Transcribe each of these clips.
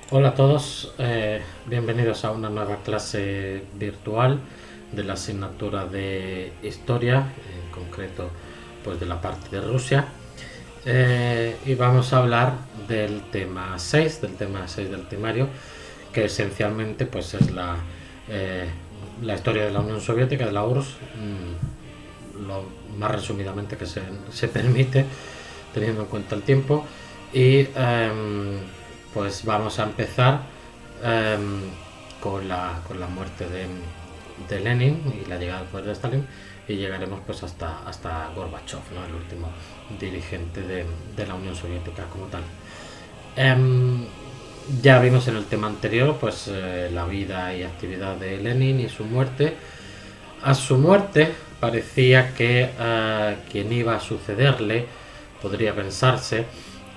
Hola a todos, bienvenidos a una nueva clase virtual de la asignatura de Historia, en concreto pues de la parte de Rusia. Y vamos a hablar del tema 6 del temario, que esencialmente pues es eh, la historia de la Unión Soviética, de la URSS, lo más resumidamente que se permite, teniendo en cuenta el tiempo. Y pues vamos a empezar con la muerte de Lenin y la llegada al poder de Stalin, y llegaremos pues hasta Gorbachev, ¿no? El último dirigente de la Unión Soviética como tal. Em, ya vimos en el tema anterior pues la vida y actividad de Lenin y su muerte. A su muerte parecía que quien iba a sucederle podría pensarse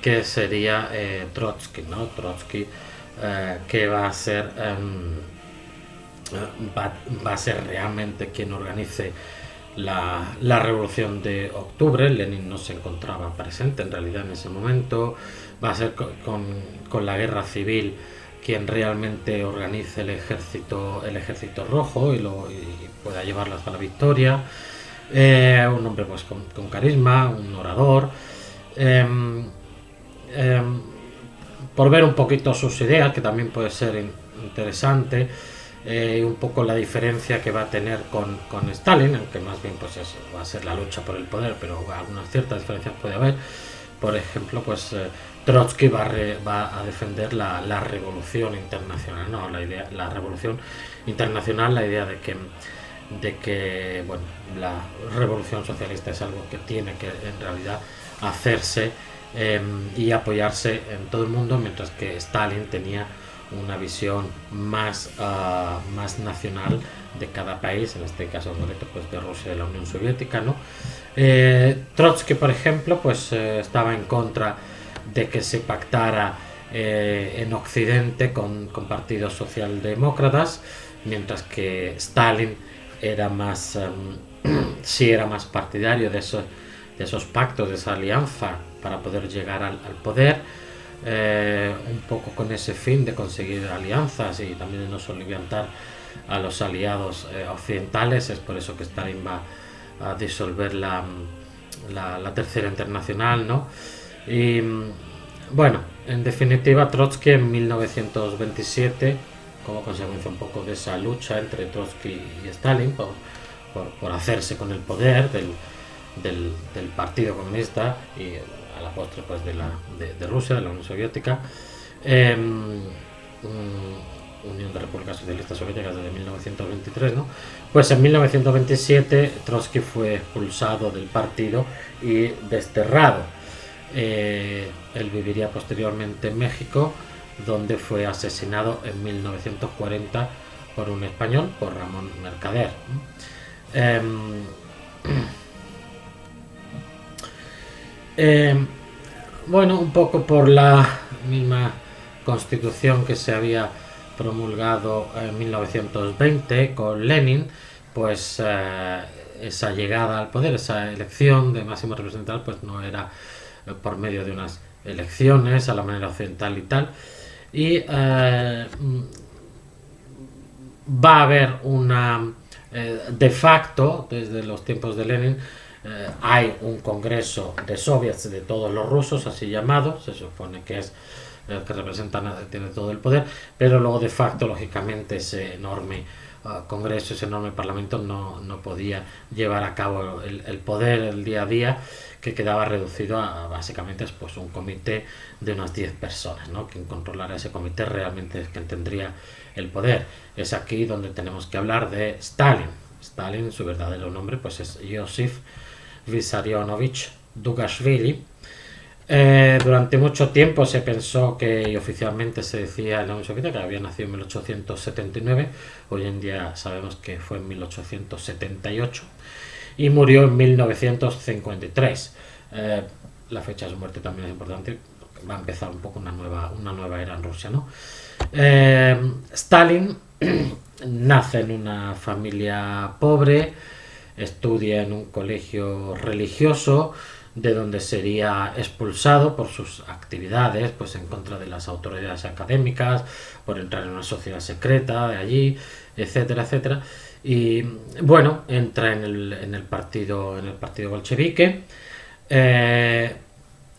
que sería Trotsky, ¿no? Trotsky, que va a ser realmente quien organice la revolución de octubre. Lenin no se encontraba presente en realidad en ese momento. Va a ser con la guerra civil quien realmente organice el ejército rojo y pueda llevarlo hasta la victoria. Un hombre pues con carisma, un orador. Eh, eh, por ver un poquito sus ideas, que también puede ser interesante, un poco la diferencia que va a tener con Stalin, aunque más bien pues va a ser la lucha por el poder, pero algunas ciertas diferencias puede haber. Por ejemplo, pues Trotsky va a defender la revolución internacional, ¿no? La revolución internacional, la idea de que bueno, la revolución socialista es algo que tiene que en realidad hacerse y apoyarse en todo el mundo, mientras que Stalin tenía una visión más nacional de cada país, en este caso concreto pues de Rusia y de la Unión Soviética, ¿no? Trotsky, por ejemplo, pues estaba en contra de que se pactara en Occidente con partidos socialdemócratas, mientras que Stalin era más sí era más partidario de esos pactos, de esa alianza para poder llegar al poder, un poco con ese fin de conseguir alianzas y también de no soliviantar a los aliados occidentales. Es por eso que Stalin va a disolver la Tercera Internacional, ¿no? Y bueno, en definitiva, Trotsky en 1927, como consecuencia un poco de esa lucha entre Trotsky y Stalin por hacerse con el poder del Partido Comunista y a la postre pues de Rusia, de la Unión Soviética, eh, Unión de Repúblicas Socialistas Soviéticas desde 1923, ¿no? Pues en 1927 Trotsky fue expulsado del partido y desterrado. Él viviría posteriormente en México, donde fue asesinado en 1940 por un español, por Ramón Mercader. Eh, eh, bueno, un poco por la misma constitución que se había promulgado en 1920 con Lenin, pues esa llegada al poder, esa elección de máximo representante, pues no era por medio de unas elecciones a la manera occidental y tal. Y va a haber de facto, desde los tiempos de Lenin, hay un congreso de soviets de todos los rusos, así llamados, se supone que es el que representan, tiene todo el poder, pero luego de facto, lógicamente, ese enorme congreso, ese enorme parlamento no podía llevar a cabo el poder, el día a día, que quedaba reducido a básicamente pues un comité de unas 10 personas, ¿no? Quien controlara ese comité realmente es quien tendría el poder. Es aquí donde tenemos que hablar de Stalin. Stalin, su verdadero nombre pues es Josif Vissarionovich Dugashvili. Durante mucho tiempo se pensó que, y oficialmente se decía en la Unión Soviética, que había nacido en 1879. Hoy en día sabemos que fue en 1878 y murió en 1953. La fecha de su muerte también es importante, va a empezar un poco una nueva era en Rusia, ¿no? Stalin nace en una familia pobre, estudia en un colegio religioso, de donde sería expulsado por sus actividades pues en contra de las autoridades académicas, por entrar en una sociedad secreta de allí, etcétera, etcétera. Y bueno, entra en el partido bolchevique.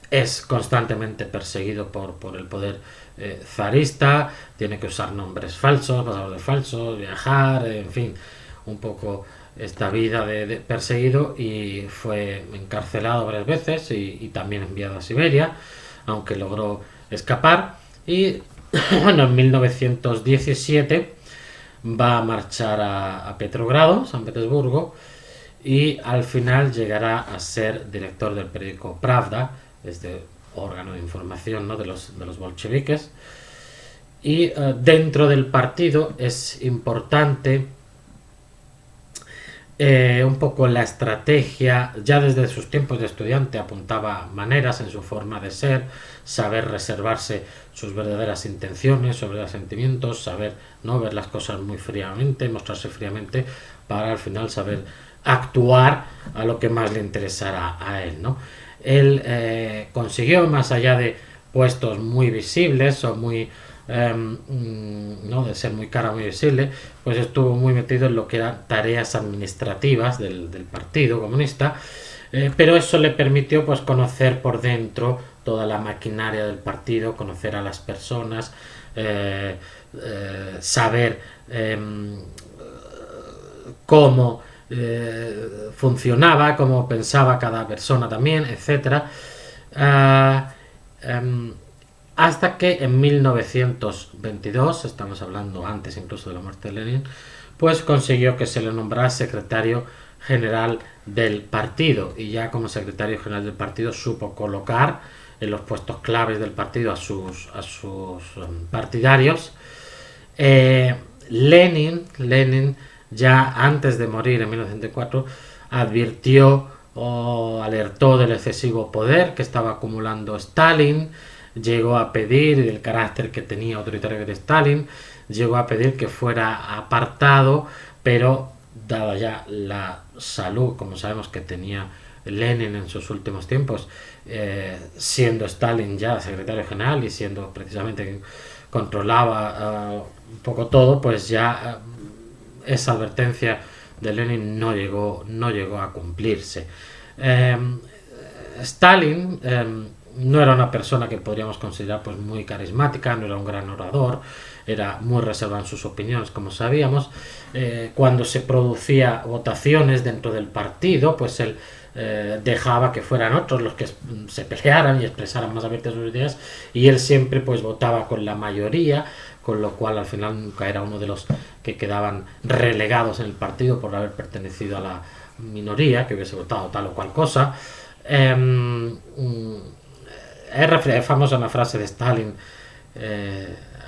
Es constantemente perseguido por el poder zarista, tiene que usar nombres falsos, pasaportes falsos, viajar, en fin, un poco esta vida de perseguido, y fue encarcelado varias veces y también enviado a Siberia, aunque logró escapar. Y bueno, en 1917 va a marchar a Petrogrado, San Petersburgo, y al final llegará a ser director del periódico Pravda, este órgano de información, ¿no?, de los bolcheviques. Y dentro del partido es importante un poco la estrategia. Ya desde sus tiempos de estudiante apuntaba maneras en su forma de ser, saber reservarse sus verdaderas intenciones, sus verdaderos sentimientos, saber no ver las cosas muy fríamente, mostrarse fríamente, para al final saber actuar a lo que más le interesará a él, ¿no? Él consiguió, más allá de puestos muy visibles o muy no de ser muy cara, muy visible, pues estuvo muy metido en lo que eran tareas administrativas del Partido Comunista, pero eso le permitió pues conocer por dentro toda la maquinaria del partido, conocer a las personas, saber cómo funcionaba, cómo pensaba cada persona también, etcétera. Hasta que en 1922, estamos hablando antes incluso de la muerte de Lenin, pues consiguió que se le nombrara secretario general del partido, y ya como secretario general del partido supo colocar en los puestos claves del partido a sus partidarios. Lenin ya antes de morir en 1904 advirtió o alertó del excesivo poder que estaba acumulando Stalin. Llegó a pedir, y del carácter que tenía autoritario de Stalin, llegó a pedir que fuera apartado, pero dada ya la salud, como sabemos, que tenía Lenin en sus últimos tiempos, siendo Stalin ya secretario general y siendo precisamente quien controlaba un poco todo, pues ya esa advertencia de Lenin no llegó a cumplirse. Stalin no era una persona que podríamos considerar pues muy carismática, no era un gran orador, era muy reservado en sus opiniones, como sabíamos. Cuando se producía votaciones dentro del partido, pues él dejaba que fueran otros los que se pelearan y expresaran más abiertas sus ideas, y él siempre pues votaba con la mayoría, con lo cual al final nunca era uno de los que quedaban relegados en el partido por haber pertenecido a la minoría que hubiese votado tal o cual cosa. Es famosa una frase de Stalin,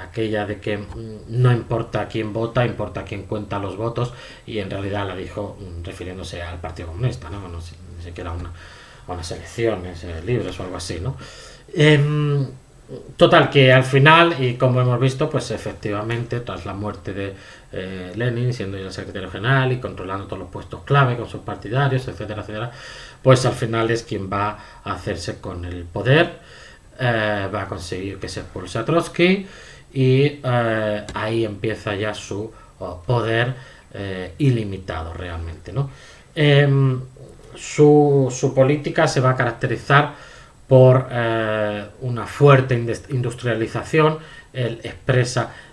aquella de que no importa quién vota, importa quién cuenta los votos, y en realidad la dijo refiriéndose al Partido Comunista, no ni siquiera a unas elecciones libres o algo así, ¿no? Total, que al final, y como hemos visto, pues efectivamente, tras la muerte de Lenin, siendo ya el secretario general y controlando todos los puestos clave con sus partidarios, etcétera, etcétera, pues al final es quien va a hacerse con el poder, va a conseguir que se expulse a Trotsky, y ahí empieza ya su poder ilimitado realmente, ¿no? Su política se va a caracterizar por una fuerte industrialización. Él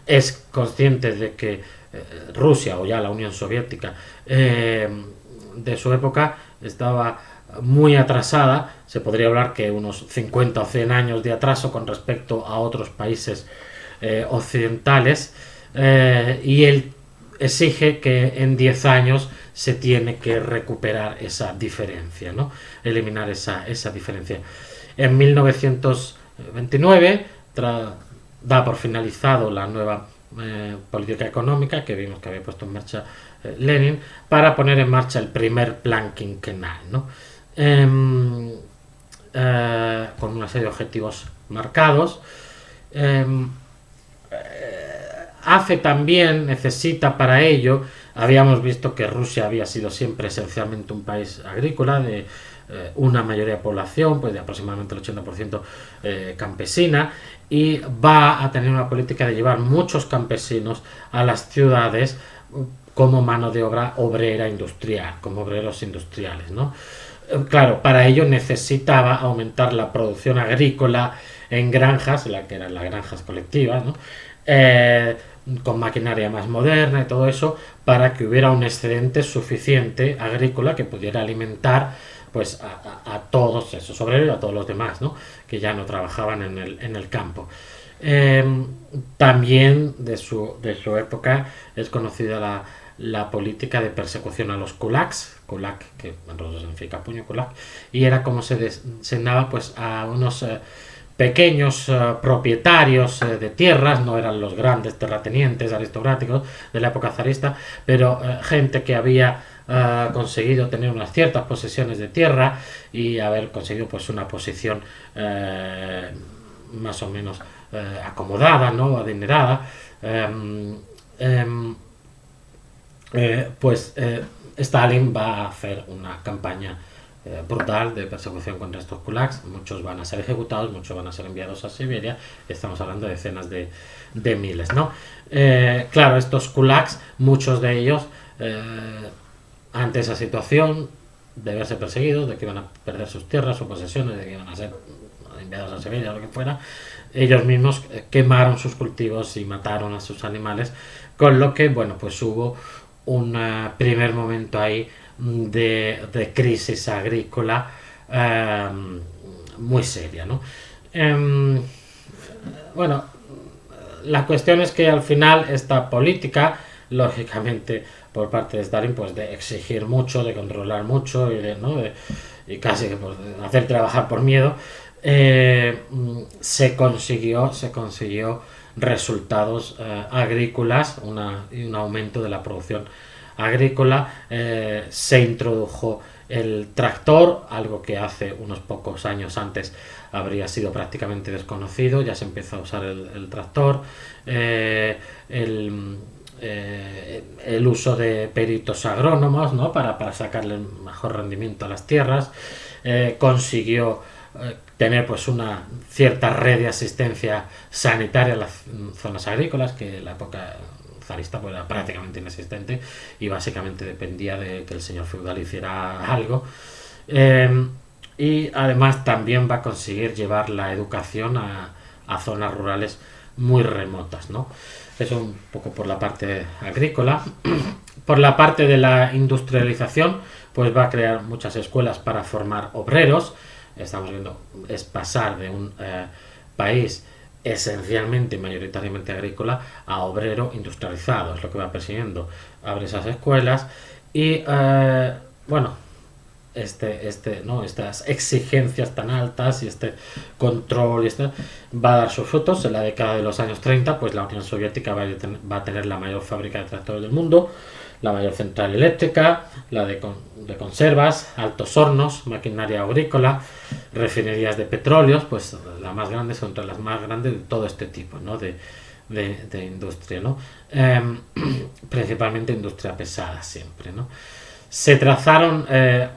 es consciente de que Rusia, o ya la Unión Soviética de su época, estaba muy atrasada. Se podría hablar que unos 50 o 100 años de atraso con respecto a otros países occidentales, y él exige que en 10 años se tiene que recuperar esa diferencia, ¿no? Eliminar esa diferencia. En 1929 da por finalizado la nueva política económica que vimos que había puesto en marcha Lenin, para poner en marcha el primer plan quinquenal, ¿no? Con una serie de objetivos marcados. hace también, necesita para ello, habíamos visto que Rusia había sido siempre esencialmente un país agrícola, de una mayoría de población, pues de aproximadamente el 80% campesina, y va a tener una política de llevar muchos campesinos a las ciudades como mano de obra obrera industrial, como obreros industriales, ¿no? Claro, para ello necesitaba aumentar la producción agrícola en granjas, la que eran las granjas colectivas, ¿no? Eh, con maquinaria más moderna y todo eso, para que hubiera un excedente suficiente agrícola que pudiera alimentar pues a todos esos obreros y a todos los demás, ¿no? Que ya no trabajaban en el campo. Eh, También de su época es conocida la política de persecución a los kulaks, kulak, que en ruso significa puño, kulak, y era como se designaba pues a unos pequeños propietarios de tierras, no eran los grandes terratenientes aristocráticos de la época zarista, pero gente que había conseguido tener unas ciertas posesiones de tierra y haber conseguido pues una posición más o menos acomodada, ¿no? Adinerada. Pues Stalin va a hacer una campaña brutal de persecución contra estos kulaks. Muchos van a ser ejecutados, muchos van a ser enviados a Siberia. Estamos hablando de decenas de miles, ¿no? Claro, estos kulaks, muchos de ellos, ante esa situación de verse perseguidos, de que iban a perder sus tierras, sus posesiones, de que iban a ser enviados a Siberia o lo que fuera, ellos mismos quemaron sus cultivos y mataron a sus animales, con lo que, bueno, pues hubo un primer momento ahí de crisis agrícola muy seria, ¿no? Bueno, la cuestión es que al final esta política, lógicamente por parte de Stalin, pues de exigir mucho, de controlar mucho y, ¿no? Y casi pues, de hacer trabajar por miedo, se consiguió resultados agrícolas y un aumento de la producción agrícola. Se introdujo el tractor, algo que hace unos pocos años antes habría sido prácticamente desconocido. Ya se empezó a usar el tractor, el uso de peritos agrónomos, ¿no? para sacarle mejor rendimiento a las tierras. Consiguió tener pues una cierta red de asistencia sanitaria en las zonas agrícolas, que en la época zarista pues, era prácticamente inexistente y básicamente dependía de que el señor feudal hiciera algo. Y además también va a conseguir llevar la educación a zonas rurales muy remotas, ¿no? Eso un poco por la parte agrícola. Por la parte de la industrialización, pues va a crear muchas escuelas para formar obreros. Estamos viendo, es pasar de un país esencialmente, mayoritariamente agrícola, a obrero industrializado, es lo que va persiguiendo. Abre esas escuelas y, bueno, ¿no? Estas exigencias tan altas y este control va a dar sus frutos. En la década de los años 30, pues la Unión Soviética va a tener la mayor fábrica de tractores del mundo, la mayor central eléctrica, la de conservas, altos hornos, maquinaria agrícola, refinerías de petróleos, pues las más grandes son entre las más grandes de todo este tipo, ¿no? de industria, ¿no? Principalmente industria pesada siempre, ¿no? Se trazaron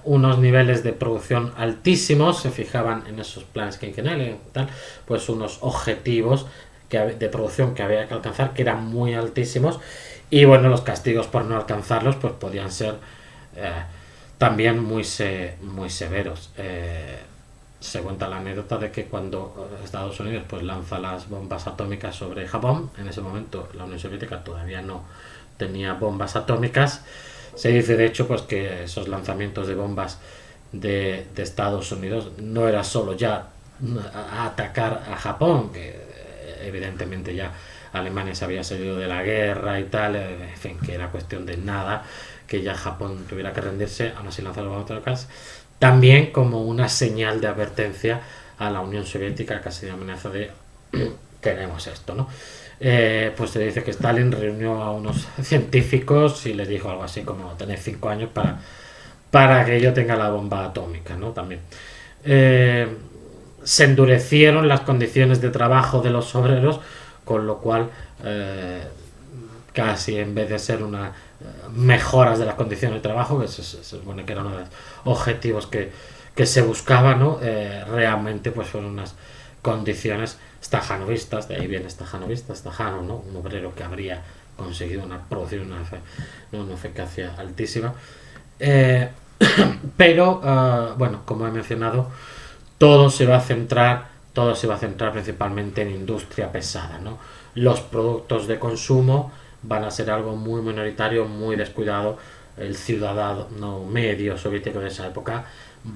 unos niveles de producción altísimos, se fijaban en esos planes quinquenales, tal, pues unos objetivos de producción que había que alcanzar, que eran muy altísimos, y bueno, los castigos por no alcanzarlos pues podían ser también muy severos. Se cuenta la anécdota de que cuando Estados Unidos pues lanza las bombas atómicas sobre Japón, en ese momento la Unión Soviética todavía no tenía bombas atómicas. Se dice de hecho pues que esos lanzamientos de bombas de Estados Unidos no era solo ya a atacar a Japón, que evidentemente ya Alemania se había salido de la guerra y tal, en fin, que era cuestión de nada que ya Japón tuviera que rendirse, aún así lanzar bombas atómicas, también como una señal de advertencia a la Unión Soviética, casi de amenaza de queremos esto, ¿no? Pues se dice que Stalin reunió a unos científicos y les dijo algo así como tenéis 5 años para que yo tenga la bomba atómica, ¿no? También se endurecieron las condiciones de trabajo de los obreros, con lo cual casi en vez de ser una mejoras de las condiciones de trabajo, que se supone que era uno de los objetivos que se buscaba, ¿no? Realmente pues fueron unas condiciones stajanovistas, de ahí viene stajanovista, Stajano, ¿no? Un obrero que habría conseguido producir una eficacia altísima. Eh, pero, bueno, como he mencionado, todo se va a centrar principalmente en industria pesada, ¿no? Los productos de consumo van a ser algo muy minoritario, muy descuidado. El ciudadano medio soviético de esa época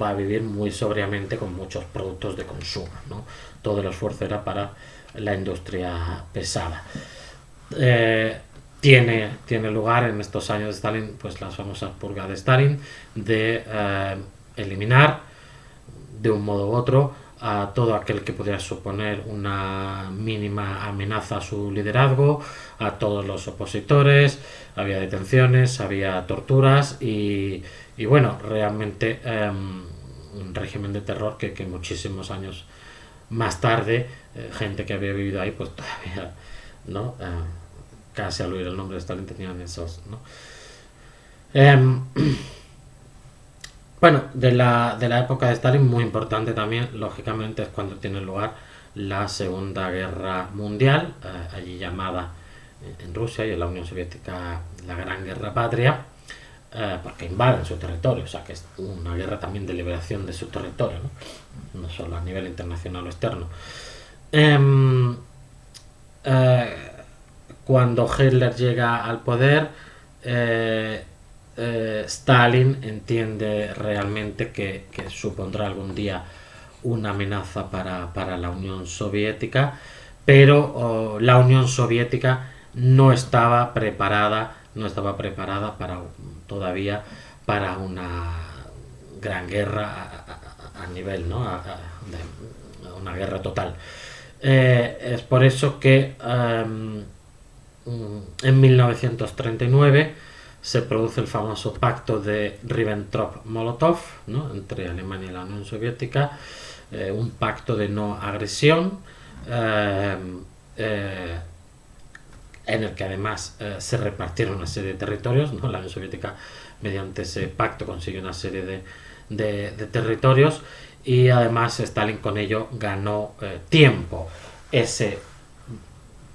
va a vivir muy sobriamente con muchos productos de consumo, ¿no? Todo el esfuerzo era para la industria pesada. Tiene lugar en estos años de Stalin pues las famosas purgas de Stalin de eliminar de un modo u otro a todo aquel que pudiera suponer una mínima amenaza a su liderazgo, a todos los opositores. Había detenciones, había torturas y bueno, realmente un régimen de terror que muchísimos años más tarde, gente que había vivido ahí pues todavía, ¿no? Casi al oír el nombre de Stalin tenían esos, ¿no? Bueno, de la época de Stalin, muy importante también, lógicamente, es cuando tiene lugar la Segunda Guerra Mundial, allí llamada en Rusia y en la Unión Soviética la Gran Guerra Patria, porque invaden su territorio, o sea que es una guerra también de liberación de su territorio, no solo a nivel internacional o externo. Cuando Hitler llega al poder, Stalin entiende realmente que supondrá algún día una amenaza para la Unión Soviética, pero la Unión Soviética no estaba preparada todavía para una gran guerra a nivel, ¿no? De una guerra total. Es por eso que en 1939 se produce el famoso pacto de Ribbentrop-Molotov, ¿no? Entre Alemania y la Unión Soviética, un pacto de no agresión, en el que además se repartieron una serie de territorios, ¿no? La Unión Soviética mediante ese pacto consiguió una serie de territorios y además Stalin con ello ganó tiempo. Ese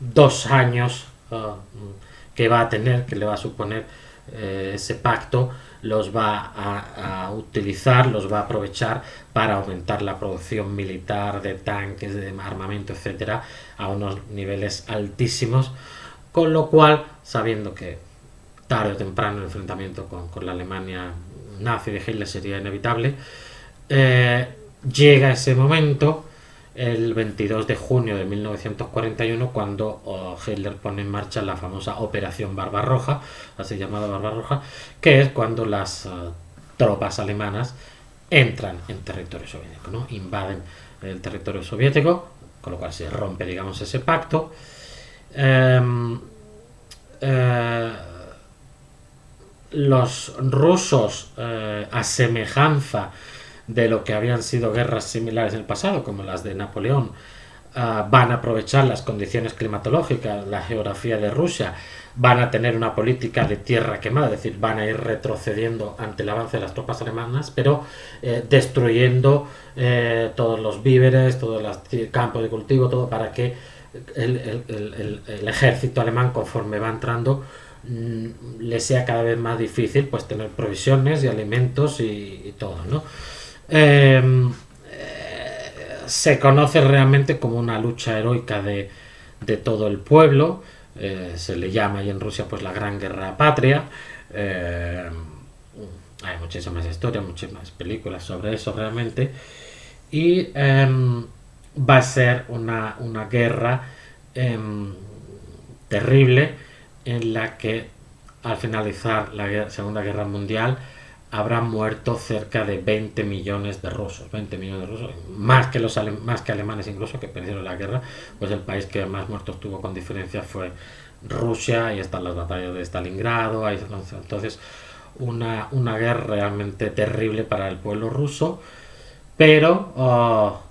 2 años que va a tener, que le va a suponer ese pacto, los va a utilizar, los va a aprovechar para aumentar la producción militar de tanques, de armamento, etcétera, a unos niveles altísimos, con lo cual, sabiendo que tarde o temprano el enfrentamiento con la Alemania nazi de Hitler sería inevitable, llega ese momento el 22 de junio de 1941 cuando Hitler pone en marcha la famosa Operación Barbarroja, así llamada Barbarroja, que es cuando las tropas alemanas entran en territorio soviético, ¿no? Invaden el territorio soviético, con lo cual se rompe, digamos, ese pacto. Los rusos, a semejanza de lo que habían sido guerras similares en el pasado, como las de Napoleón, van a aprovechar las condiciones climatológicas, la geografía de Rusia, van a tener una política de tierra quemada, es decir, van a ir retrocediendo ante el avance de las tropas alemanas, pero destruyendo todos los víveres, todos los campos de cultivo, todo para que el ejército alemán, conforme va entrando, le sea cada vez más difícil pues tener provisiones y alimentos y todo, ¿no? Se conoce realmente como una lucha heroica de todo el pueblo. Se le llama ahí en Rusia pues la Gran Guerra Patria. Hay muchísimas historias, muchísimas películas sobre eso realmente, y va a ser una guerra terrible, en la que al finalizar la Segunda Guerra Mundial habrán muerto cerca de 20 millones de rusos, más que alemanes incluso, que perdieron la guerra. Pues el país que más muertos tuvo con diferencia fue Rusia, ahí están las batallas de Stalingrado, entonces una guerra realmente terrible para el pueblo ruso, pero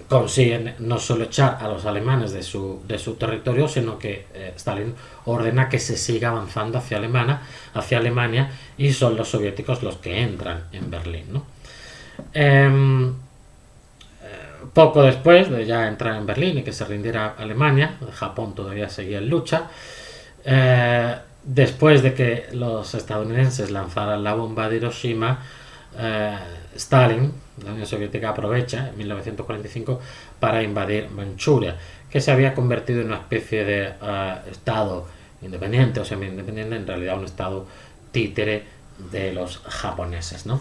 consiguen no solo echar a los alemanes de su territorio, sino que Stalin ordena que se siga avanzando hacia Alemania, y son los soviéticos los que entran en Berlín, ¿no? Poco después de ya entrar en Berlín y que se rindiera Alemania, Japón todavía seguía en lucha. Después de que los estadounidenses lanzaran la bomba de Hiroshima, Stalin, la Unión Soviética, aprovecha en 1945 para invadir Manchuria, que se había convertido en una especie de estado independiente o semi-independiente, en realidad un estado títere de los japoneses, ¿no?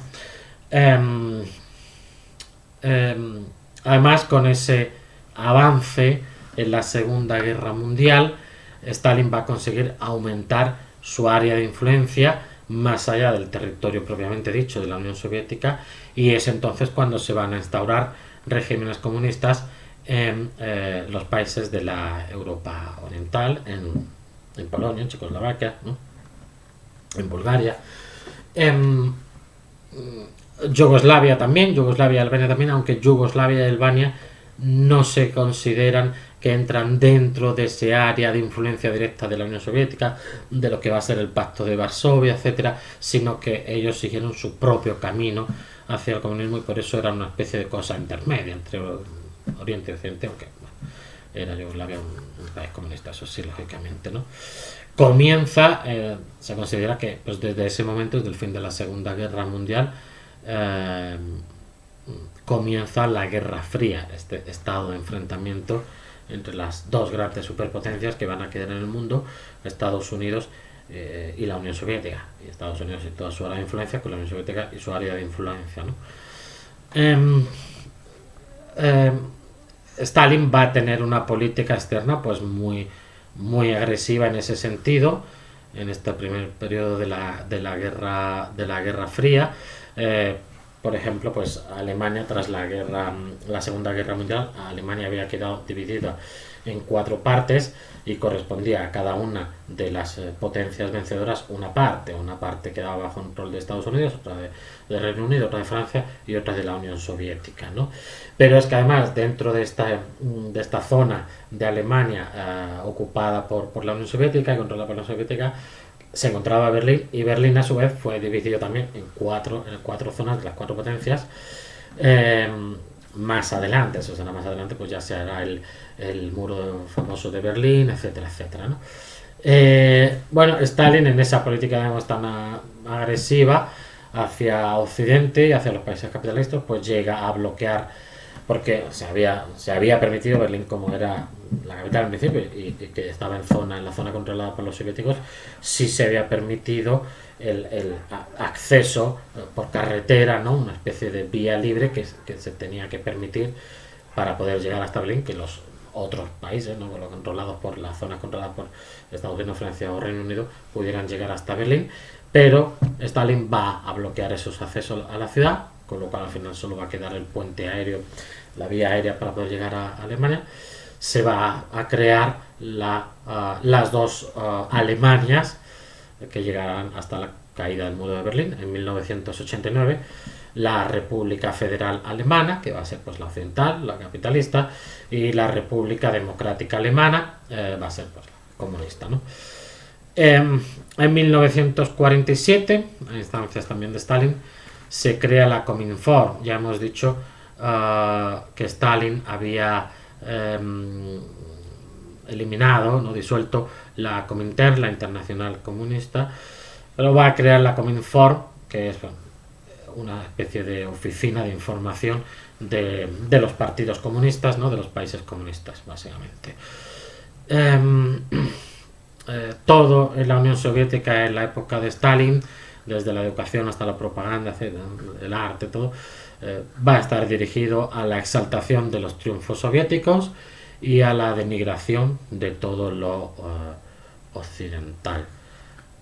Además, con ese avance en la Segunda Guerra Mundial, Stalin va a conseguir aumentar su área de influencia más allá del territorio propiamente dicho de la Unión Soviética, y es entonces cuando se van a instaurar regímenes comunistas en los países de la Europa Oriental, en Polonia, en Checoslovaquia, ¿no? En Bulgaria, en Yugoslavia también, Yugoslavia y Albania también, aunque Yugoslavia y Albania no se consideran que entran dentro de ese área de influencia directa de la Unión Soviética, de lo que va a ser el Pacto de Varsovia, etcétera, sino que ellos siguieron su propio camino hacia el comunismo, y por eso era una especie de cosa intermedia entre Oriente y Occidente, aunque bueno, era Yugoslavia un país comunista, eso sí, lógicamente, ¿no? Comienza, se considera que pues desde ese momento, desde el fin de la Segunda Guerra Mundial, comienza la Guerra Fría, este estado de enfrentamiento entre las dos grandes superpotencias que van a quedar en el mundo, Estados Unidos y la Unión Soviética, y Estados Unidos y toda su área de influencia con la Unión Soviética y su área de influencia, ¿no? Stalin va a tener una política externa pues muy agresiva en ese sentido en este primer periodo de la Guerra Fría. Por ejemplo, pues Alemania, tras la Segunda Guerra Mundial, Alemania había quedado dividida en 4 partes y correspondía a cada una de las potencias vencedoras una parte quedaba bajo control de Estados Unidos, otra de Reino Unido, otra de Francia y otra de la Unión Soviética, ¿no? Pero es que además dentro de esta zona de Alemania ocupada por la Unión Soviética y controlada por la Unión Soviética, se encontraba Berlín, y Berlín a su vez fue dividido también en cuatro zonas de las 4 potencias. Más adelante, eso será más adelante, pues ya se hará el muro famoso de Berlín, etcétera, etcétera, ¿no? Bueno, Stalin en esa política, digamos, tan agresiva hacia Occidente y hacia los países capitalistas, pues llega a bloquear, porque se había permitido Berlín, como era la capital al principio y que estaba en la zona controlada por los soviéticos, sí se había permitido el acceso por carretera, ¿no? Una especie de vía libre que se tenía que permitir para poder llegar hasta Berlín, que los otros países, ¿no? Los controlados por las zonas controladas por Estados Unidos, Francia o Reino Unido, pudieran llegar hasta Berlín, pero Stalin va a bloquear esos accesos a la ciudad, con lo cual al final solo va a quedar el puente aéreo, la vía aérea para poder llegar a Alemania. Se va a crear las dos Alemanias, que llegarán hasta la caída del muro de Berlín en 1989, la República Federal Alemana, que va a ser pues la occidental, la capitalista, y la República Democrática Alemana, va a ser pues la comunista, ¿no? En 1947, a instancias también de Stalin, se crea la Cominform. Ya hemos dicho que Stalin había eliminado, no disuelto, la Comintern, la Internacional Comunista, pero va a crear la Cominform, que es una especie de oficina de información de los partidos comunistas, ¿no? De los países comunistas, básicamente. Todo en la Unión Soviética en la época de Stalin, desde la educación hasta la propaganda, el arte, todo, va a estar dirigido a la exaltación de los triunfos soviéticos y a la denigración de todo lo occidental.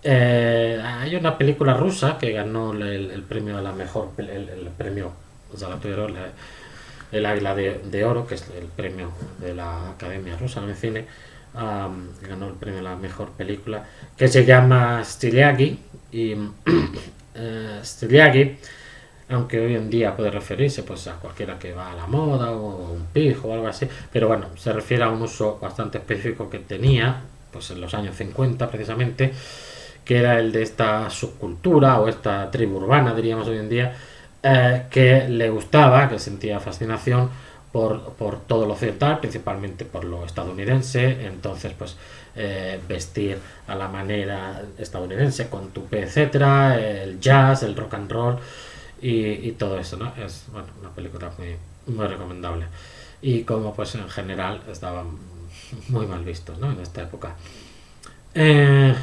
Hay una película rusa que ganó el premio a la mejor, el premio, o sea, el Águila de Oro, que es el premio de la Academia Rusa de Cine. Ganó el premio a la mejor película, que se llama Styliagi, y Styliagi aunque hoy en día puede referirse pues a cualquiera que va a la moda o un pijo o algo así, pero bueno, se refiere a un uso bastante específico que tenía pues en los años 50 precisamente, que era el de esta subcultura o esta tribu urbana, diríamos hoy en día, que le gustaba, que sentía fascinación por todo lo occidental, principalmente por lo estadounidense. Entonces pues vestir a la manera estadounidense con tupé, etcétera, el jazz, el rock and roll y todo eso, ¿no? Es bueno, una película muy recomendable, y como pues en general estaban muy mal vistos, ¿no? En esta época. Eh,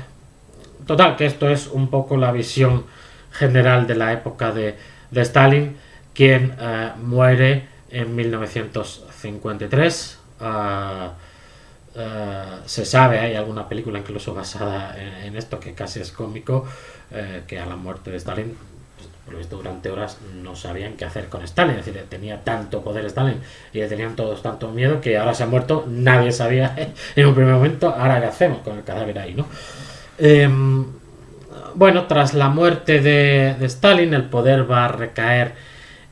Total, que esto es un poco la visión general de la época de Stalin, quien muere en 1953. Se sabe, hay alguna película incluso basada en esto, que casi es cómico, que a la muerte de Stalin, pues, por lo visto durante horas no sabían qué hacer con Stalin. Es decir, tenía tanto poder Stalin y le tenían todos tanto miedo que ahora se ha muerto, nadie sabía en un primer momento, ahora qué hacemos con el cadáver ahí, ¿no? Bueno, tras la muerte de Stalin, el poder va a recaer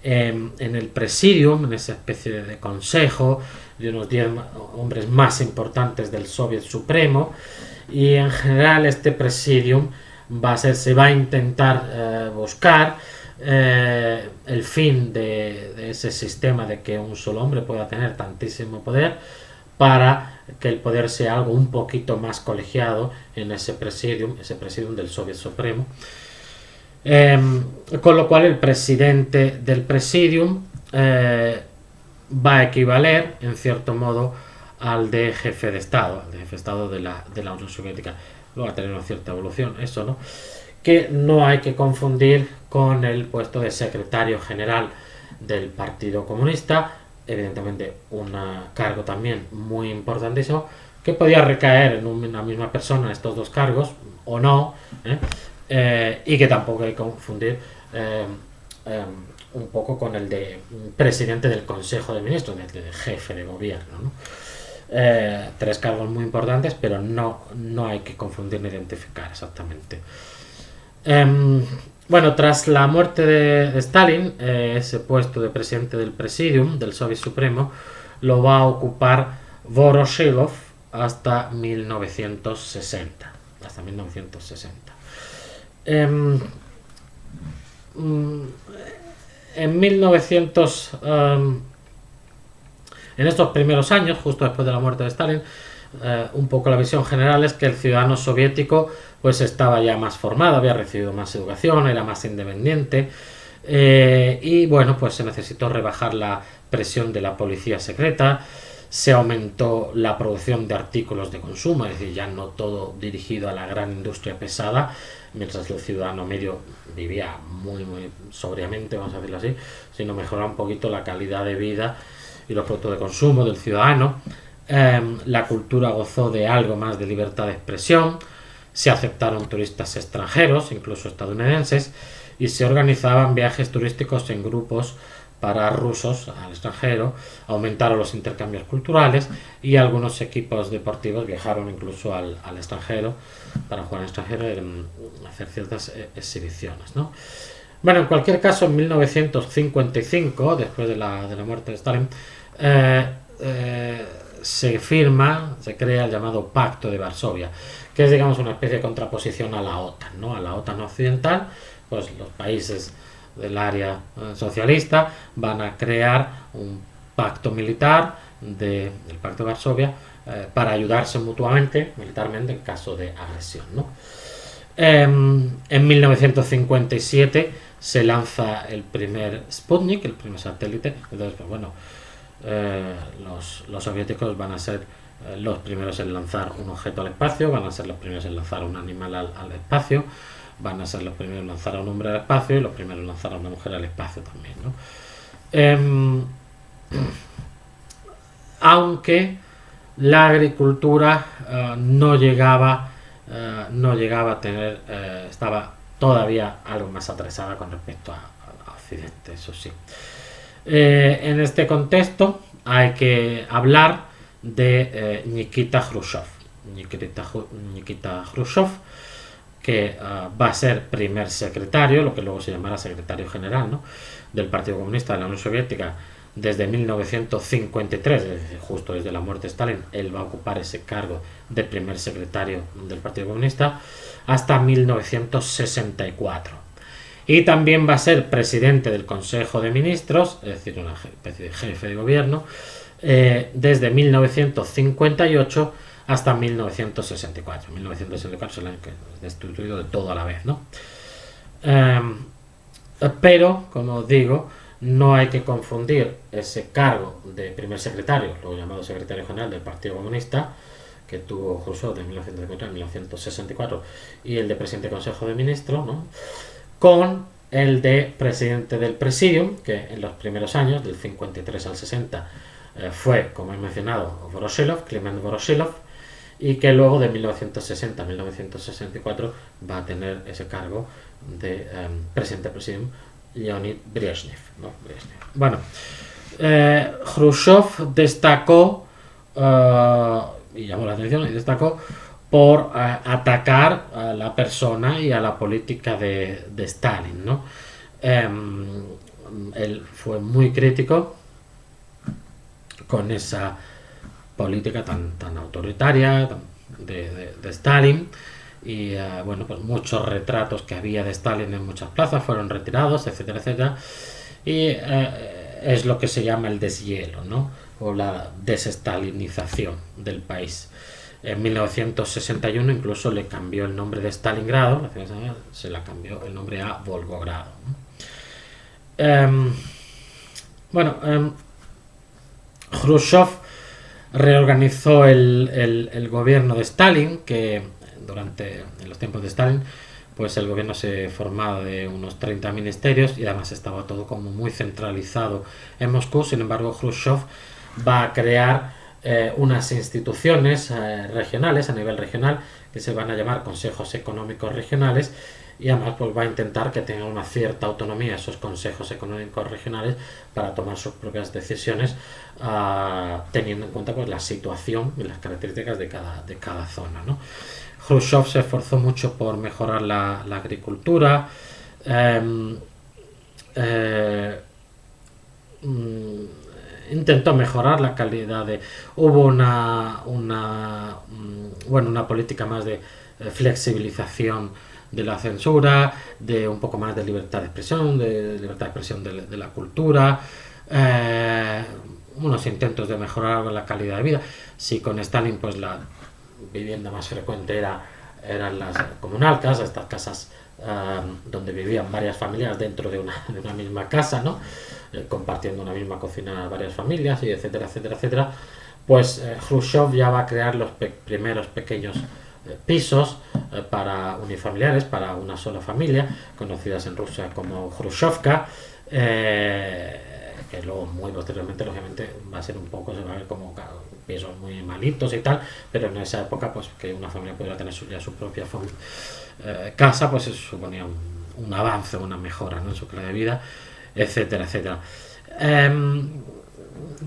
en el Presidium, en esa especie de consejo de unos 10 hombres más importantes del Soviet Supremo, y en general este Presidium se va a intentar buscar el fin de ese sistema de que un solo hombre pueda tener tantísimo poder, para que el poder sea algo un poquito más colegiado en ese presidium del Soviet Supremo. Con lo cual el presidente del presidium va a equivaler en cierto modo al de jefe de Estado, de la Unión Soviética. Luego va a tener una cierta evolución, eso, ¿no? Que no hay que confundir con el puesto de secretario general del Partido Comunista, evidentemente un cargo también muy importantísimo, que podía recaer en una misma persona estos dos cargos, o no, y que tampoco hay que confundir un poco con el de presidente del Consejo de Ministros, de jefe de gobierno, ¿no? Tres cargos muy importantes, pero no hay que confundir ni identificar exactamente. Bueno, tras la muerte de Stalin, ese puesto de presidente del Presidium, del Soviet Supremo, lo va a ocupar Voroshilov hasta 1960. Hasta 1960. En 1900... en estos primeros años, justo después de la muerte de Stalin, un poco la visión general es que el ciudadano soviético pues estaba ya más formado, había recibido más educación, era más independiente, y bueno, pues se necesitó rebajar la presión de la policía secreta, se aumentó la producción de artículos de consumo, es decir, ya no todo dirigido a la gran industria pesada, mientras el ciudadano medio vivía muy sobriamente, vamos a decirlo así, sino mejoraba un poquito la calidad de vida y los productos de consumo del ciudadano. La cultura gozó de algo más de libertad de expresión, se aceptaron turistas extranjeros, incluso estadounidenses, y se organizaban viajes turísticos en grupos para rusos al extranjero, aumentaron los intercambios culturales y algunos equipos deportivos viajaron incluso al extranjero para jugar al extranjero y hacer ciertas exhibiciones, ¿no? Bueno, en cualquier caso, en 1955, después de la muerte de Stalin, se crea el llamado Pacto de Varsovia, que es, digamos, una especie de contraposición a la OTAN, ¿no? A la OTAN occidental, pues los países del área socialista van a crear un pacto militar del Pacto de Varsovia para ayudarse mutuamente militarmente en caso de agresión, ¿no? En 1957 se lanza el primer Sputnik, el primer satélite. Entonces, pues bueno, los soviéticos van a ser los primeros en lanzar un objeto al espacio, van a ser los primeros en lanzar un animal al espacio, van a ser los primeros en lanzar a un hombre al espacio y los primeros en lanzar a una mujer al espacio también, ¿no? Aunque la agricultura no llegaba a tener, estaba todavía algo más atrasada con respecto a Occidente, eso sí. En este contexto hay que hablar de Nikita Khrushchev. Nikita Khrushchev, que va a ser primer secretario, lo que luego se llamará secretario general, ¿no?, del Partido Comunista de la Unión Soviética desde 1953, es decir, justo desde la muerte de Stalin. Él va a ocupar ese cargo de primer secretario del Partido Comunista hasta 1964. Y también va a ser presidente del Consejo de Ministros, es decir, una especie de jefe de gobierno, desde 1958 hasta 1964. 1964 es el año que es destituido de todo a la vez, ¿no? Pero, como os digo, no hay que confundir ese cargo de primer secretario, luego llamado secretario general del Partido Comunista, que tuvo Khrushchev de 1950 a 1964, y el de presidente del Consejo de Ministros, ¿no?, con el de presidente del Presidium, que en los primeros años, del 53 al 60, fue, como he mencionado, Voroshilov, Kliment Voroshilov, y que luego de 1960 a 1964 va a tener ese cargo de presidente del Presidium, Leonid Brezhnev, ¿no? Bueno, Khrushchev destacó, y llamó la atención, y destacó por atacar a la persona y a la política de Stalin, ¿no? Él fue muy crítico con esa política tan autoritaria de Stalin, y bueno, pues muchos retratos que había de Stalin en muchas plazas fueron retirados, etcétera, etcétera, y es lo que se llama el deshielo, ¿no?, o la desestalinización del país. En 1961 incluso le cambió el nombre de Stalingrado, se la cambió el nombre a Volgogrado, ¿no? Khrushchev reorganizó el gobierno de Stalin, que en los tiempos de Stalin, pues el gobierno se formaba de unos 30 ministerios y además estaba todo como muy centralizado en Moscú. Sin embargo, Khrushchev va a crear unas instituciones regionales, a nivel regional, que se van a llamar consejos económicos regionales, y además pues va a intentar que tengan una cierta autonomía esos consejos económicos regionales para tomar sus propias decisiones, teniendo en cuenta pues la situación y las características de cada zona, ¿no? Khrushchev se esforzó mucho por mejorar la agricultura, intentó mejorar la calidad hubo una política más de flexibilización de la censura, de un poco más de libertad de expresión, de la cultura, unos intentos de mejorar la calidad de vida. Si con Stalin pues la vivienda más frecuente eran las comunalcas, estas casas donde vivían varias familias dentro de una misma casa, ¿no?, compartiendo una misma cocina varias familias, y etcétera, etcétera, etcétera. Pues Khrushchev ya va a crear los primeros pequeños pisos para unifamiliares, para una sola familia, conocidas en Rusia como Khrushchevka, que luego muy posteriormente lógicamente va a ser un poco, se va a ver como pisos muy malitos y tal, pero en esa época pues que una familia pudiera tener ya su propia casa, pues eso suponía un avance, una mejora, ¿no?, en su calidad de vida, etcétera, etcétera.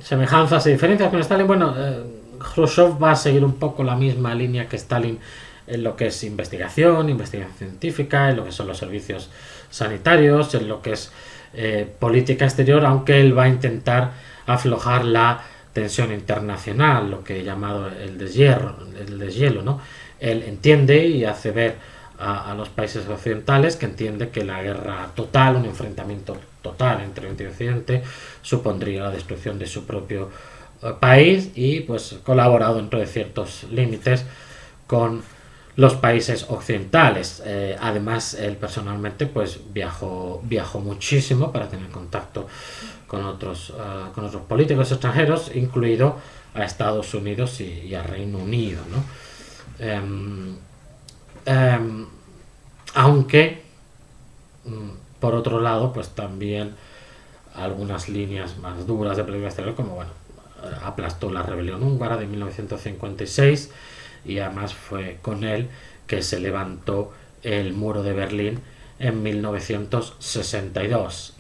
Semejanzas y diferencias con Stalin. Bueno, Khrushchev va a seguir un poco la misma línea que Stalin en lo que es investigación científica, en lo que son los servicios sanitarios, en lo que es política exterior, aunque él va a intentar aflojar la tensión internacional, lo que he llamado el deshielo, ¿no? Él entiende y hace ver a los países occidentales que entiende que la guerra total, un enfrentamiento total entre Oriente y Occidente, supondría la destrucción de su propio país, y pues colaborado dentro de ciertos límites con los países occidentales. Además, él personalmente pues viajó muchísimo para tener contacto con otros políticos extranjeros, incluido a Estados Unidos y a Reino Unido, ¿no? Aunque por otro lado pues también algunas líneas más duras de política exterior, como bueno, aplastó la rebelión húngara de 1956, y además fue con él que se levantó el muro de Berlín en 1962.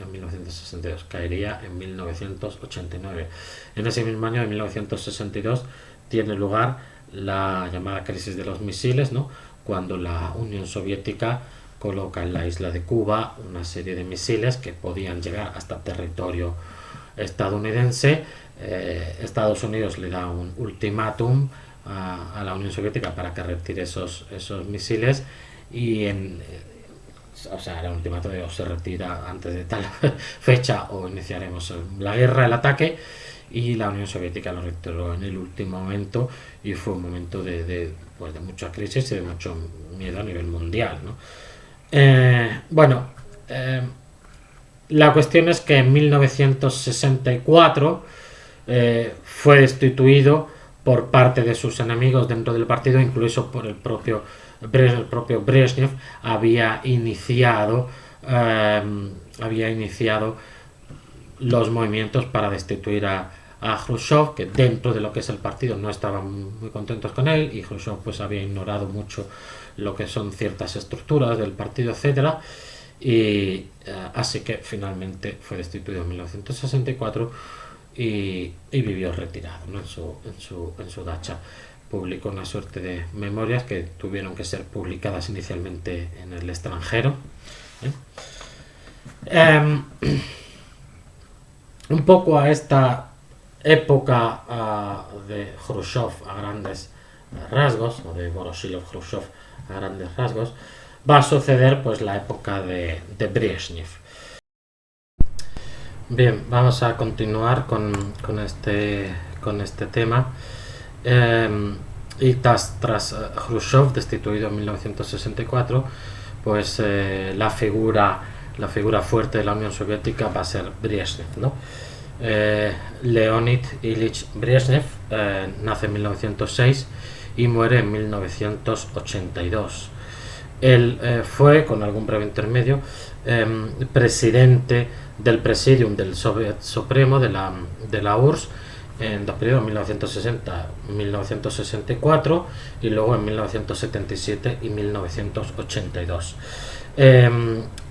Caería en 1989. En ese mismo año de 1962 tiene lugar la llamada crisis de los misiles, ¿no?, cuando la Unión Soviética coloca en la isla de Cuba una serie de misiles que podían llegar hasta territorio estadounidense. Estados Unidos le da un ultimátum a la Unión Soviética para que retire esos misiles, y o sea, era un ultimátum de o se retira antes de tal fecha o iniciaremos la guerra, el ataque, y la Unión Soviética lo retiró en el último momento, y fue un momento de mucha crisis y de mucho miedo a nivel mundial, ¿no? La cuestión es que en 1964 fue destituido por parte de sus enemigos dentro del partido, incluso por el propio Brezhnev había iniciado los movimientos para destituir a Khrushchev, que dentro de lo que es el partido no estaban muy contentos con él, y Khrushchev pues había ignorado mucho lo que son ciertas estructuras del partido, etcétera, y así que finalmente fue destituido en 1964 y vivió retirado, ¿no? en su dacha. Publicó una suerte de memorias que tuvieron que ser publicadas inicialmente en el extranjero. Un poco a esta época de Khrushchev a grandes rasgos, o de Voroshilov-Khrushchev a grandes rasgos, va a suceder pues la época de Brezhnev. Bien, vamos a continuar con este tema. Y tras Khrushchev, destituido en 1964, pues la figura fuerte de la Unión Soviética va a ser Brezhnev, ¿no? Leonid Ilich Brezhnev nace en 1906 y muere en 1982. Él fue, con algún breve intermedio, presidente del Presidium del Soviet Supremo de la URSS en dos periodos, 1960-1964 y luego en 1977 y 1982.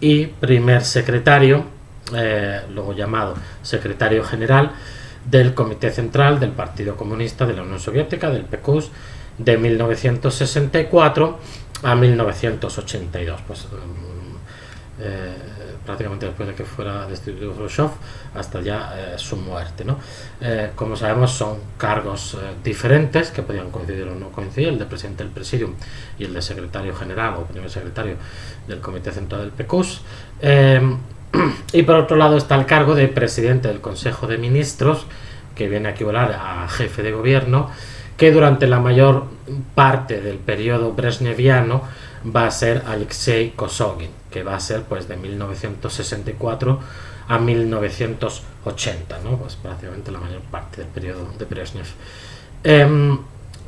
Y primer secretario, luego llamado secretario general del Comité Central del Partido Comunista de la Unión Soviética, del PQS, de 1964 a 1982, pues prácticamente después de que fuera destituido Khrushchev hasta ya su muerte, ¿no? Como sabemos, son cargos diferentes que podían coincidir o no coincidir, el de presidente del Presidium y el de secretario general o primer secretario del Comité Central del PQS. Y por otro lado está el cargo de presidente del Consejo de Ministros, que viene a equivaler a jefe de gobierno, que durante la mayor parte del periodo brezhneviano va a ser Alexei Kosygin, que va a ser pues de 1964 a 1980, ¿no? Pues prácticamente la mayor parte del periodo de Brezhnev.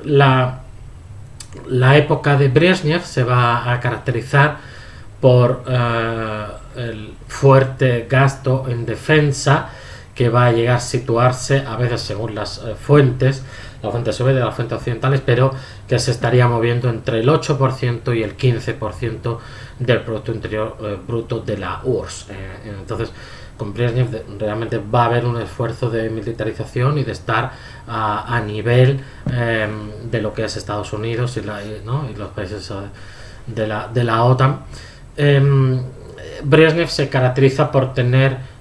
La época de Brezhnev se va a caracterizar por el fuerte gasto en defensa, que va a llegar a situarse, a veces según las fuentes soviéticas, las fuentes occidentales, pero que se estaría moviendo entre el 8% y el 15% del Producto Interior Bruto de la URSS. Entonces, con Brezhnev realmente va a haber un esfuerzo de militarización y de estar a nivel de lo que es Estados Unidos y los países de la OTAN. Brezhnev se caracteriza por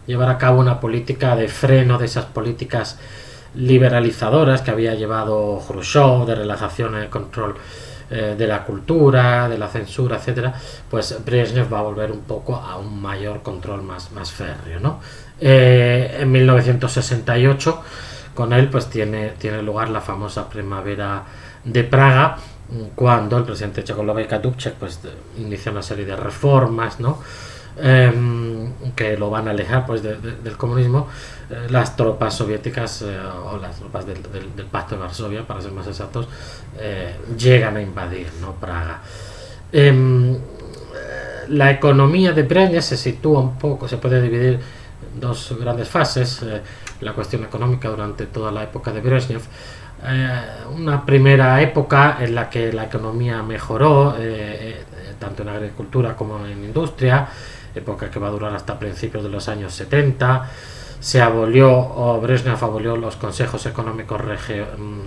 llevar a cabo una política de freno de esas políticas liberalizadoras que había llevado Khrushchev, de relajación en el control de la cultura, de la censura, etcétera. Pues Brezhnev va a volver un poco a un mayor control más férreo, ¿no? En 1968 con él pues tiene lugar la famosa primavera de Praga, cuando el presidente checoslovaco Dubček pues inicia una serie de reformas, ¿no? Que lo van a alejar pues del comunismo. Las tropas soviéticas o las tropas del Pacto de Varsovia, para ser más exactos, llegan a invadir, ¿no? Praga. La economía de Brezhnev se sitúa un poco, se puede dividir en dos grandes fases. La cuestión económica durante toda la época de Brezhnev, una primera época en la que la economía mejoró, tanto en agricultura como en industria, época que va a durar hasta principios de los años 70. Brezhnev abolió los consejos económicos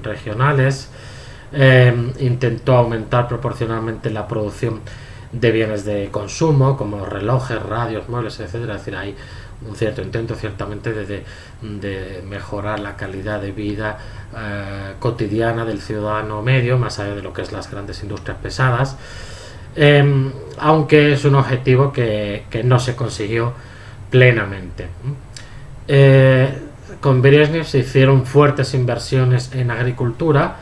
regionales, intentó aumentar proporcionalmente la producción de bienes de consumo como relojes, radios, muebles, etcétera. Es decir, hay un cierto intento ciertamente de mejorar la calidad de vida cotidiana del ciudadano medio, más allá de lo que es las grandes industrias pesadas, aunque es un objetivo que no se consiguió plenamente. Con Brezhnev se hicieron fuertes inversiones en agricultura,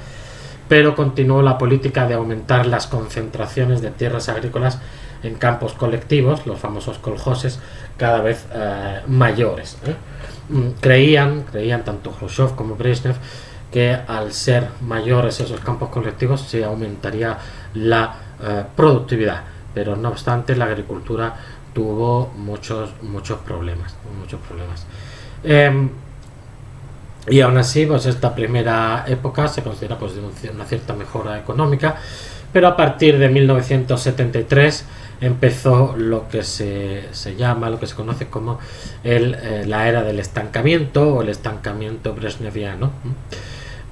pero continuó la política de aumentar las concentraciones de tierras agrícolas en campos colectivos, los famosos koljoses, cada vez mayores. Creían tanto Khrushchev como Brezhnev que al ser mayores esos campos colectivos se aumentaría la productividad, pero no obstante la agricultura tuvo muchos problemas. Y aún así, pues esta primera época se considera pues de una cierta mejora económica, pero a partir de 1973 empezó lo que se conoce como la era del estancamiento o el estancamiento brezhneviano.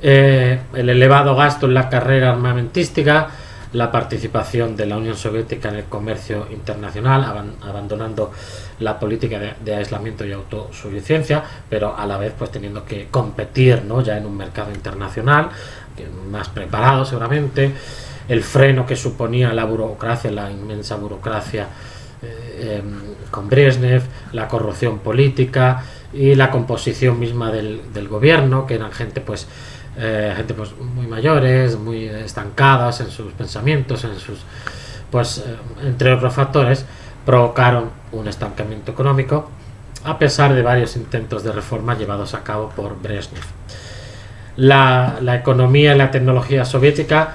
El elevado gasto en la carrera armamentística, la participación de la Unión Soviética en el comercio internacional, abandonando la política de aislamiento y autosuficiencia, pero a la vez pues teniendo que competir, ¿no?, ya en un mercado internacional más preparado seguramente, el freno que suponía la burocracia, la inmensa burocracia con Brezhnev, la corrupción política y la composición misma del gobierno, que eran gente pues muy mayores, muy estancadas en sus pensamientos, entre otros factores, provocaron un estancamiento económico, a pesar de varios intentos de reforma llevados a cabo por Brezhnev. La economía y la tecnología soviética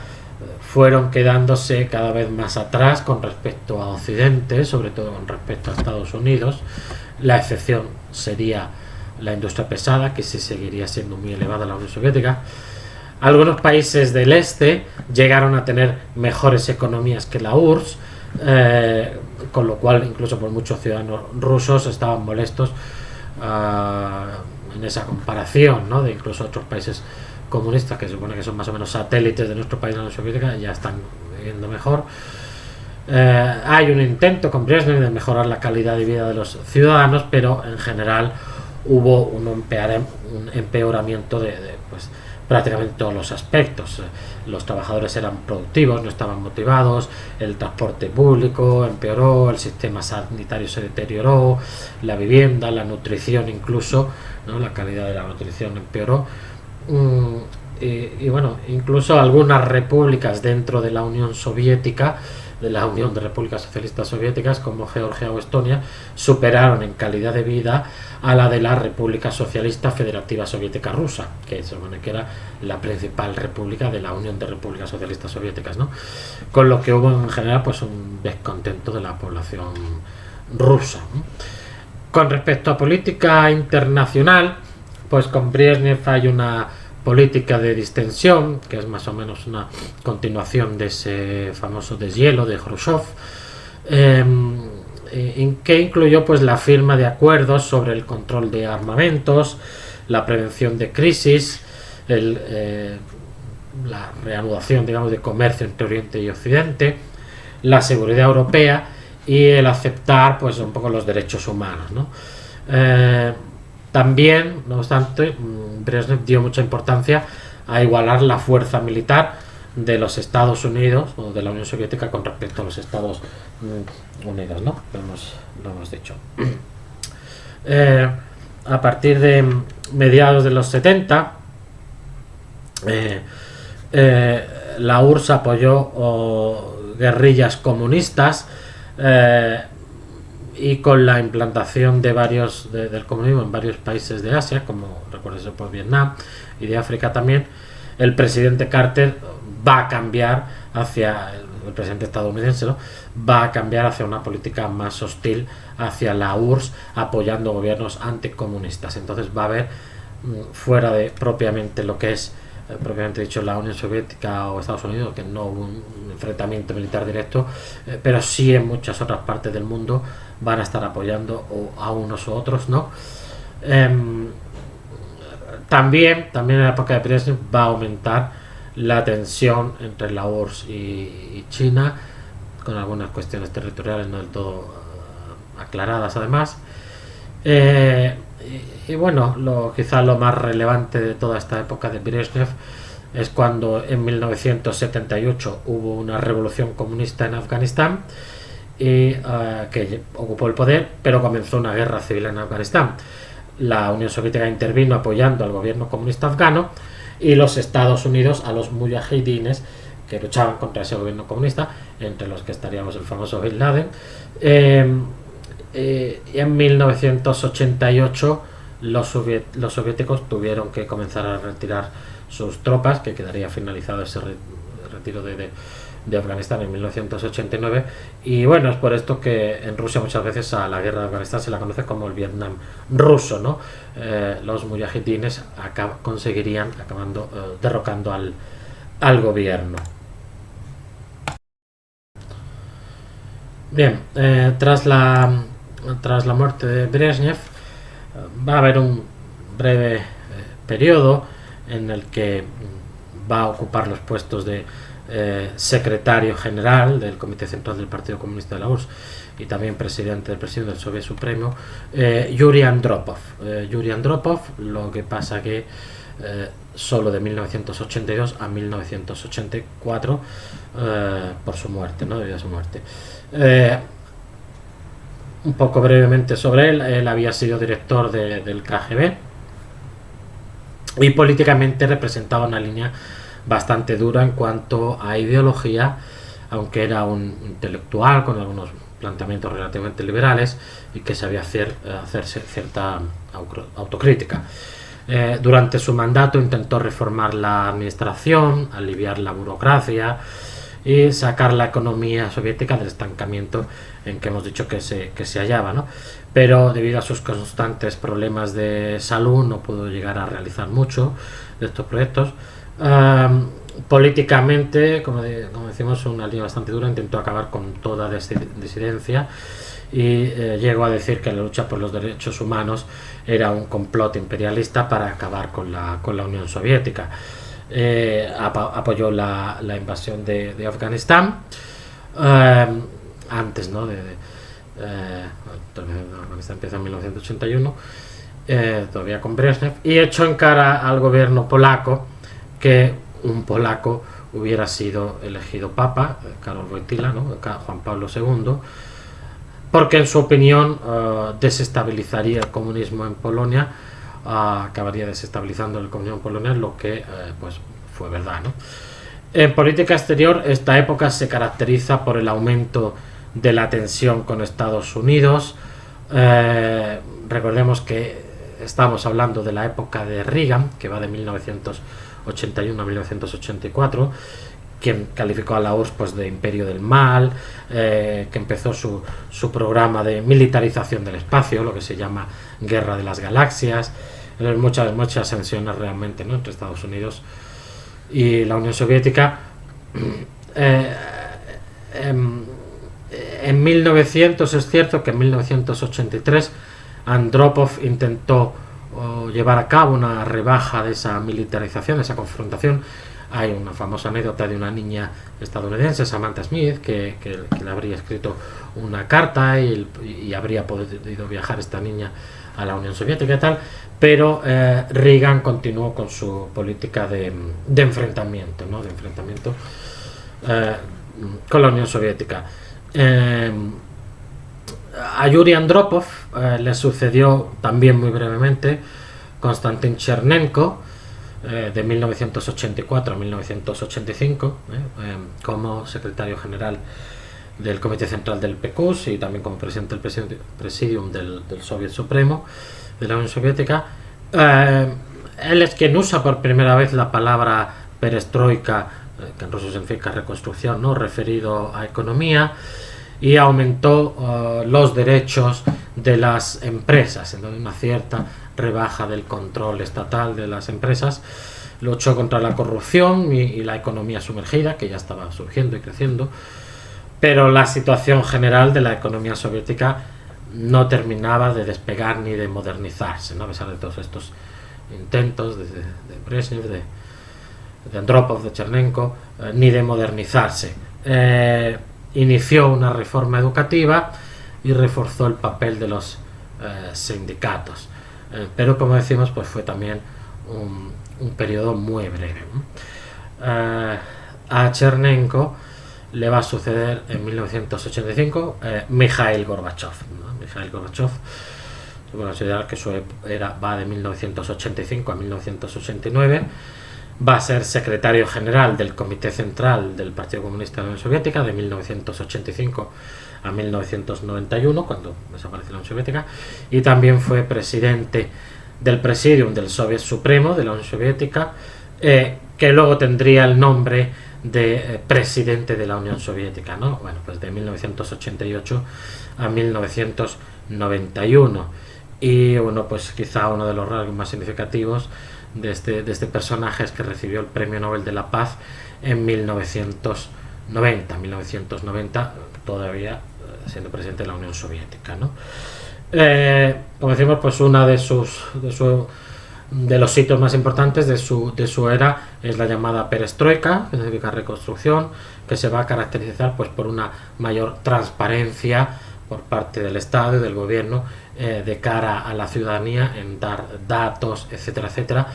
fueron quedándose cada vez más atrás con respecto a Occidente, sobre todo con respecto a Estados Unidos. La excepción sería la industria pesada, que sí seguiría siendo muy elevada en la Unión Soviética. Algunos países del este llegaron a tener mejores economías que la URSS, con lo cual incluso por muchos ciudadanos rusos estaban molestos en esa comparación, ¿no?, de incluso otros países comunistas que se supone que son más o menos satélites de nuestro país, la Unión Soviética, ya están viviendo mejor. Hay un intento con Brezhnev de mejorar la calidad de vida de los ciudadanos, pero en general hubo un empeoramiento de prácticamente todos los aspectos. Los trabajadores eran productivos, no estaban motivados, el transporte público empeoró, el sistema sanitario se deterioró, la vivienda, la nutrición incluso, ¿no?, la calidad de la nutrición empeoró. Y bueno, incluso algunas repúblicas dentro de la Unión Soviética, de la Unión de Repúblicas Socialistas Soviéticas, como Georgia o Estonia, superaron en calidad de vida a la de la República Socialista Federativa Soviética Rusa, que se supone que era la principal república de la Unión de Repúblicas Socialistas Soviéticas, ¿no? Con lo que hubo en general pues un descontento de la población rusa, ¿no? Con respecto a política internacional, pues con Brezhnev hay una política de distensión, que es más o menos una continuación de ese famoso deshielo de Khrushchev, en que incluyó pues la firma de acuerdos sobre el control de armamentos, la prevención de crisis, la reanudación, digamos, de comercio entre Oriente y Occidente, la seguridad europea y el aceptar pues un poco los derechos humanos, ¿no? También, no obstante, Brezhnev dio mucha importancia a igualar la fuerza militar de los Estados Unidos o de la Unión Soviética con respecto a los Estados Unidos, ¿no? Lo hemos dicho. A partir de mediados de los 70, la URSS apoyó guerrillas comunistas, y con la implantación de del comunismo en varios países de Asia, como recuerdo por Vietnam y de África también, el presidente Carter va a cambiar hacia, el presidente estadounidense, ¿no?, va a cambiar hacia una política más hostil hacia la URSS, apoyando gobiernos anticomunistas. Entonces va a haber, fuera de propiamente lo que es propiamente dicho la Unión Soviética o Estados Unidos, que no hubo un enfrentamiento militar directo, pero sí en muchas otras partes del mundo van a estar apoyando a unos u otros, ¿no? También en la época de Brezhnev va a aumentar la tensión entre la URSS y China, con algunas cuestiones territoriales no del todo aclaradas además. Y bueno, quizá lo más relevante de toda esta época de Brezhnev es cuando en 1978 hubo una revolución comunista en Afganistán y que ocupó el poder, pero comenzó una guerra civil en Afganistán. La Unión Soviética intervino apoyando al gobierno comunista afgano y los Estados Unidos a los mujahidines que luchaban contra ese gobierno comunista, entre los que estaríamos el famoso Bin Laden. Y en 1988 los soviéticos tuvieron que comenzar a retirar sus tropas, que quedaría finalizado ese retiro de Afganistán en 1989. Y bueno, es por esto que en Rusia muchas veces a la guerra de Afganistán se la conoce como el Vietnam ruso, ¿no? Los mujahidines conseguirían acabando derrocando al gobierno. Bien, tras la muerte de Brezhnev va a haber un breve periodo en el que va a ocupar los puestos de secretario general del Comité Central del Partido Comunista de la URSS y también presidente del Presidio del Soviet Supremo, Yuri Andropov. Yuri Andropov, lo que pasa que solo de 1982 a 1984 por su muerte, ¿no? Debido a su muerte. Un poco brevemente sobre él había sido director del KGB y políticamente representaba una línea bastante dura en cuanto a ideología, aunque era un intelectual con algunos planteamientos relativamente liberales y que sabía hacerse cierta autocrítica. Durante su mandato intentó reformar la administración, aliviar la burocracia y sacar la economía soviética del estancamiento en que hemos dicho que se hallaba, ¿no? Pero debido a sus constantes problemas de salud no pudo llegar a realizar mucho de estos proyectos. Políticamente, como decimos, una línea bastante dura, intentó acabar con toda disidencia y llegó a decir que la lucha por los derechos humanos era un complot imperialista para acabar con la Unión Soviética. Apoyó la invasión de Afganistán antes, ¿no? Afganistán empieza en 1981, todavía con Brezhnev, y echó en cara al gobierno polaco que un polaco hubiera sido elegido papa, Karol Wojtyła, ¿no? Juan Pablo II, porque en su opinión desestabilizaría el comunismo en Polonia, acabaría desestabilizando el comunismo en Polonia, lo que pues fue verdad, ¿no? En política exterior, esta época se caracteriza por el aumento de la tensión con Estados Unidos. Recordemos que estamos hablando de la época de Reagan, que va de 1981 a 1984, quien calificó a la URSS pues de imperio del mal, que empezó su programa de militarización del espacio, lo que se llama Guerra de las Galaxias. Muchas tensiones realmente, ¿no?, entre Estados Unidos y la Unión Soviética. En 1900 es cierto que en 1983 Andropov intentó llevar a cabo una rebaja de esa militarización, de esa confrontación. Hay una famosa anécdota de una niña estadounidense, Samantha Smith, que le habría escrito una carta y habría podido viajar esta niña a la Unión Soviética y tal, pero Reagan continuó con su política de enfrentamiento, ¿no?, con la Unión Soviética. A Yuri Andropov le sucedió también muy brevemente Konstantin Chernenko, de 1984 a 1985, como secretario general del Comité Central del PQS y también como presidente del Presidium del Soviet Supremo de la Unión Soviética. Él es quien usa por primera vez la palabra perestroika, que en ruso significa reconstrucción, ¿no?, referido a economía, y aumentó los derechos de las empresas, entonces una cierta rebaja del control estatal de las empresas. Luchó contra la corrupción y la economía sumergida, que ya estaba surgiendo y creciendo, pero la situación general de la economía soviética no terminaba de despegar ni de modernizarse, ¿no?, a pesar de todos estos intentos de Brezhnev de Andropov, de Chernenko, ni de modernizarse. Inició una reforma educativa y reforzó el papel de los sindicatos. Pero como decimos, pues fue también un periodo muy breve. A Chernenko le va a suceder en 1985 Mikhail Gorbachev, ¿no? Mikhail Gorbachev, se puede considerar que su era va de 1985 a 1989. Va a ser secretario general del Comité Central del Partido Comunista de la Unión Soviética de 1985 a 1991, cuando desapareció la Unión Soviética, y también fue presidente del Presidium del Soviet Supremo de la Unión Soviética, que luego tendría el nombre de presidente de la Unión Soviética, ¿no? Bueno, pues de 1988 a 1991. Y bueno, pues quizá uno de los rasgos más significativos de este personaje es que recibió el Premio Nobel de la Paz en 1990, todavía siendo presidente de la Unión Soviética, ¿no? Como decimos, pues una de los hitos más importantes de su era es la llamada perestroika, que significa reconstrucción, que se va a caracterizar pues por una mayor transparencia por parte del Estado y del gobierno de cara a la ciudadanía en dar datos, etcétera, etcétera.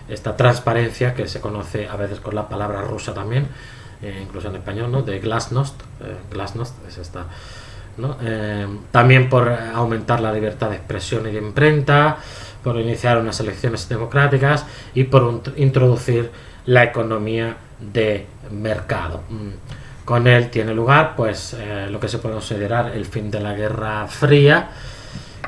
Esta transparencia, que se conoce a veces con la palabra rusa también, incluso en español, ¿no? De glasnost, glasnost es esta, ¿no? También por aumentar la libertad de expresión y de imprenta, por iniciar unas elecciones democráticas y por introducir la economía de mercado. Con él tiene lugar pues lo que se puede considerar el fin de la Guerra Fría,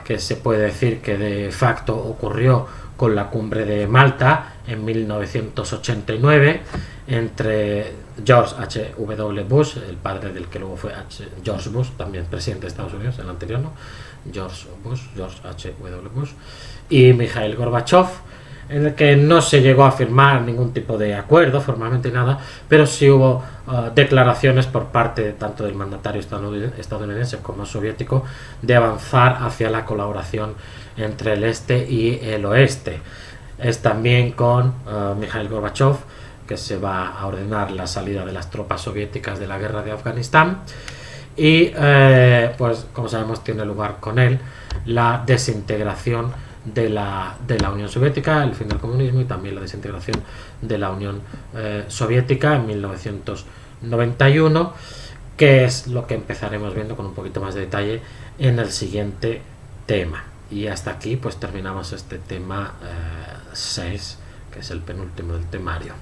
que se puede decir que de facto ocurrió con la cumbre de Malta en 1989 entre George H.W. Bush, el padre del que luego fue George Bush, también presidente de Estados Unidos, el anterior, ¿no? George H.W. Bush, y Mikhail Gorbachev, en el que no se llegó a firmar ningún tipo de acuerdo, formalmente nada, pero sí hubo declaraciones por parte tanto del mandatario estadounidense como soviético de avanzar hacia la colaboración entre el este y el oeste. Es también con Mikhail Gorbachev que se va a ordenar la salida de las tropas soviéticas de la guerra de Afganistán y pues como sabemos tiene lugar con él la desintegración de la Unión Soviética, el fin del comunismo y también la desintegración de la Unión Soviética en 1991, que es lo que empezaremos viendo con un poquito más de detalle en el siguiente tema. Y hasta aquí pues terminamos este tema 6, que es el penúltimo del temario.